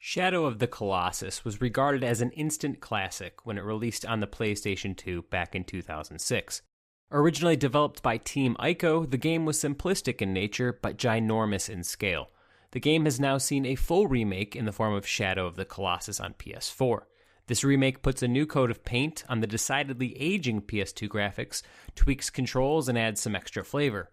Shadow of the Colossus was regarded as an instant classic when it released on the PlayStation 2 back in 2006. Originally developed by Team Ico, the game was simplistic in nature but ginormous in scale. The game has now seen a full remake in the form of Shadow of the Colossus on PS4. This remake puts a new coat of paint on the decidedly aging PS2 graphics, tweaks controls, and adds some extra flavor.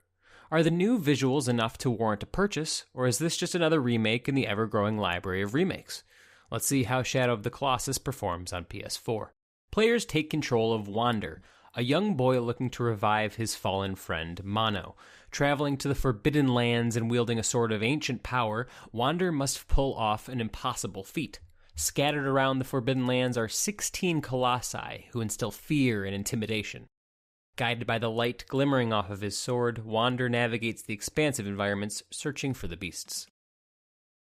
Are the new visuals enough to warrant a purchase, or is this just another remake in the ever-growing library of remakes? Let's see how Shadow of the Colossus performs on PS4. Players take control of Wander, a young boy looking to revive his fallen friend Mono. Traveling to the Forbidden Lands and wielding a sword of ancient power, Wander must pull off an impossible feat. Scattered around the Forbidden Lands are 16 Colossi who instill fear and intimidation. Guided by the light glimmering off of his sword, Wander navigates the expansive environments, searching for the beasts.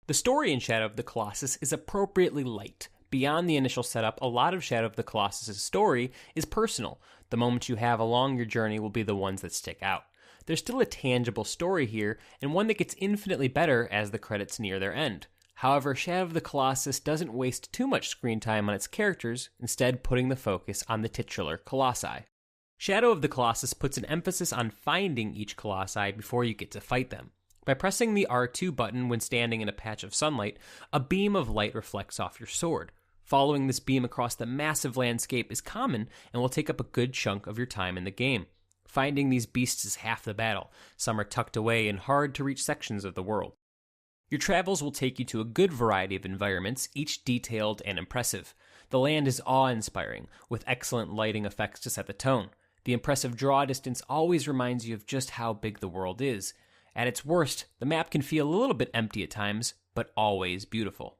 The story in Shadow of the Colossus is appropriately light. Beyond the initial setup, a lot of Shadow of the Colossus' story is personal. The moments you have along your journey will be the ones that stick out. There's still a tangible story here, and one that gets infinitely better as the credits near their end. However, Shadow of the Colossus doesn't waste too much screen time on its characters, instead putting the focus on the titular Colossi. Shadow of the Colossus puts an emphasis on finding each Colossi before you get to fight them. By pressing the R2 button when standing in a patch of sunlight, a beam of light reflects off your sword. Following this beam across the massive landscape is common and will take up a good chunk of your time in the game. Finding these beasts is half the battle. Some are tucked away in hard-to-reach sections of the world. Your travels will take you to a good variety of environments, each detailed and impressive. The land is awe-inspiring, with excellent lighting effects to set the tone. The impressive draw distance always reminds you of just how big the world is. At its worst, the map can feel a little bit empty at times, but always beautiful.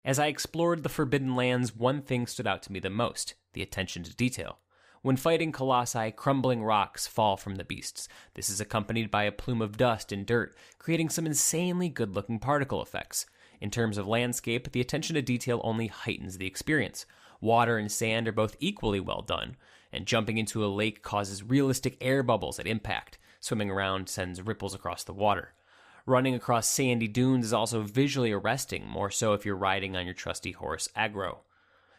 As I explored the Forbidden Lands, one thing stood out to me the most: the attention to detail. When fighting Colossi, crumbling rocks fall from the beasts. This is accompanied by a plume of dust and dirt, creating some insanely good-looking particle effects. In terms of landscape, the attention to detail only heightens the experience. Water and sand are both equally well done, and jumping into a lake causes realistic air bubbles at impact. Swimming around sends ripples across the water. Running across sandy dunes is also visually arresting, more so if you're riding on your trusty horse Agro.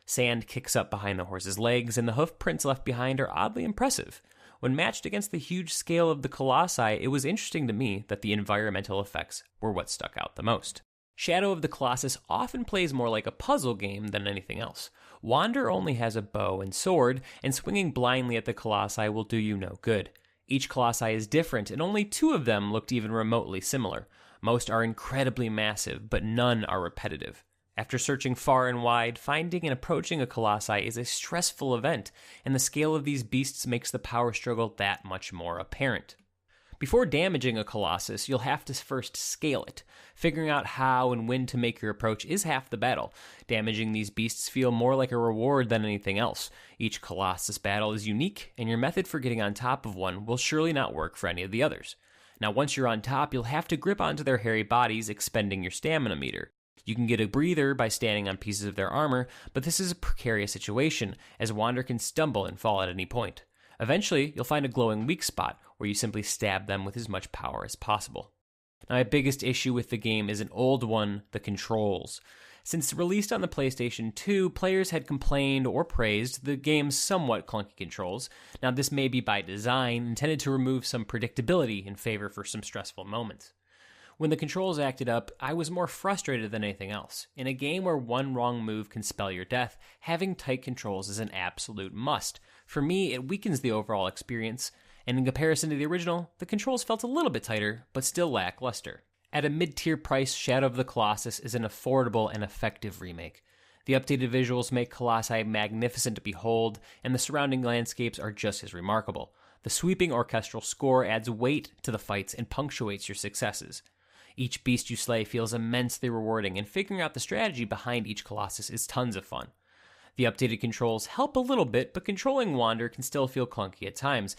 Sand kicks up behind the horse's legs, and the hoof prints left behind are oddly impressive. When matched against the huge scale of the Colossi, it was interesting to me that the environmental effects were what stuck out the most. Shadow of the Colossus often plays more like a puzzle game than anything else. Wander only has a bow and sword, and swinging blindly at the Colossi will do you no good. Each Colossi is different, and only 2 of them looked even remotely similar. Most are incredibly massive, but none are repetitive. After searching far and wide, finding and approaching a Colossi is a stressful event, and the scale of these beasts makes the power struggle that much more apparent. Before damaging a Colossus, you'll have to first scale it. Figuring out how and when to make your approach is half the battle. Damaging these beasts feel more like a reward than anything else. Each Colossus battle is unique, and your method for getting on top of one will surely not work for any of the others. Now, once you're on top, you'll have to grip onto their hairy bodies, expending your stamina meter. You can get a breather by standing on pieces of their armor, but this is a precarious situation, as Wander can stumble and fall at any point. Eventually, you'll find a glowing weak spot, where you simply stab them with as much power as possible. Now, my biggest issue with the game is an old one: the controls. Since released on the PlayStation 2, players had complained or praised the game's somewhat clunky controls. Now, this may be by design, intended to remove some predictability in favor for some stressful moments. When the controls acted up, I was more frustrated than anything else. In a game where one wrong move can spell your death, having tight controls is an absolute must. For me, it weakens the overall experience, and in comparison to the original, the controls felt a little bit tighter, but still lackluster. At a mid-tier price, Shadow of the Colossus is an affordable and effective remake. The updated visuals make Colossi magnificent to behold, and the surrounding landscapes are just as remarkable. The sweeping orchestral score adds weight to the fights and punctuates your successes. Each beast you slay feels immensely rewarding, and figuring out the strategy behind each Colossus is tons of fun. The updated controls help a little bit, but controlling Wander can still feel clunky at times.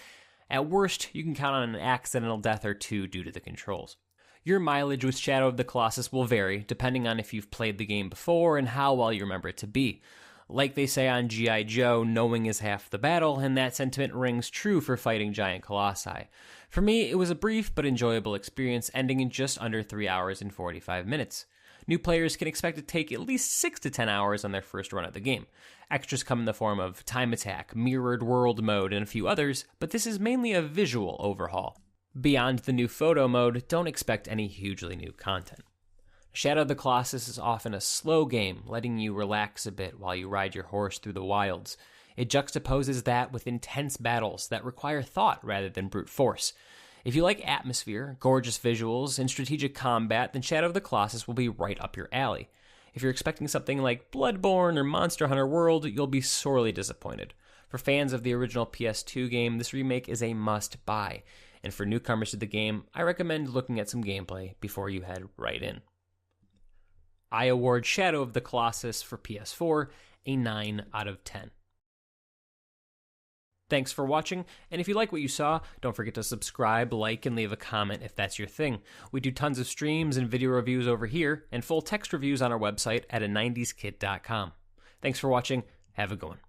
At worst, you can count on an accidental death or 2 due to the controls. Your mileage with Shadow of the Colossus will vary, depending on if you've played the game before and how well you remember it to be. Like they say on G.I. Joe, knowing is half the battle, and that sentiment rings true for fighting giant Colossi. For me, it was a brief but enjoyable experience, ending in just under 3 hours and 45 minutes. New players can expect to take at least 6 to 10 hours on their first run of the game. Extras come in the form of time attack, mirrored world mode, and a few others, but this is mainly a visual overhaul. Beyond the new photo mode, don't expect any hugely new content. Shadow of the Colossus is often a slow game, letting you relax a bit while you ride your horse through the wilds. It juxtaposes that with intense battles that require thought rather than brute force. If you like atmosphere, gorgeous visuals, and strategic combat, then Shadow of the Colossus will be right up your alley. If you're expecting something like Bloodborne or Monster Hunter World, you'll be sorely disappointed. For fans of the original PS2 game, this remake is a must-buy. And for newcomers to the game, I recommend looking at some gameplay before you head right in. I award Shadow of the Colossus for PS4 a 9 out of 10. Thanks for watching, and if you like what you saw, don't forget to subscribe, like, and leave a comment if that's your thing. We do tons of streams and video reviews over here, and full text reviews on our website at a90skid.com. Thanks for watching, have a good one.